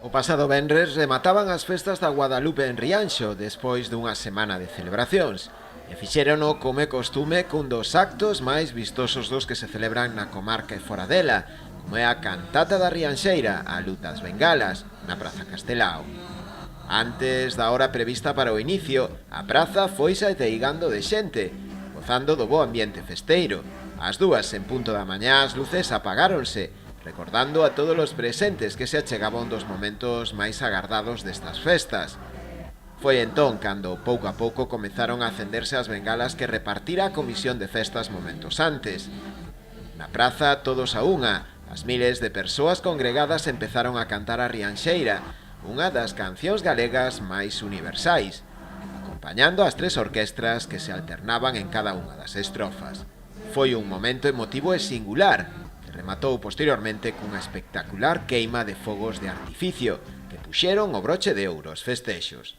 O pasado venres remataban as festas da Guadalupe en Rianxo despois dunha semana de celebracións e fixérono como é costume cun dos actos máis vistosos dos que se celebran na comarca e fora dela, como é a cantata da Rianxeira, a luz das bengalas, na Praza Castelao. Antes da hora prevista para o inicio, a praza foise ateigando de xente, gozando do bo ambiente festeiro. Ás 2 en punto da mañá as luces apagáronse, recordando a todos os presentes que se achegaban dos momentos máis agardados destas festas. Foi entón cando, pouco a pouco, comezaron a acenderse as bengalas que repartira a Comisión de Festas momentos antes. Na praza, todos a unha, as miles de persoas congregadas empezaron a cantar a Rianxeira, unha das cancións galegas máis universais, acompañando as 3 orquestras que se alternaban en cada unha das estrofas. Foi un momento emotivo e singular, que rematou posteriormente cunha espectacular queima de fogos de artificio, que puxeron o broche de ouro aos festexos.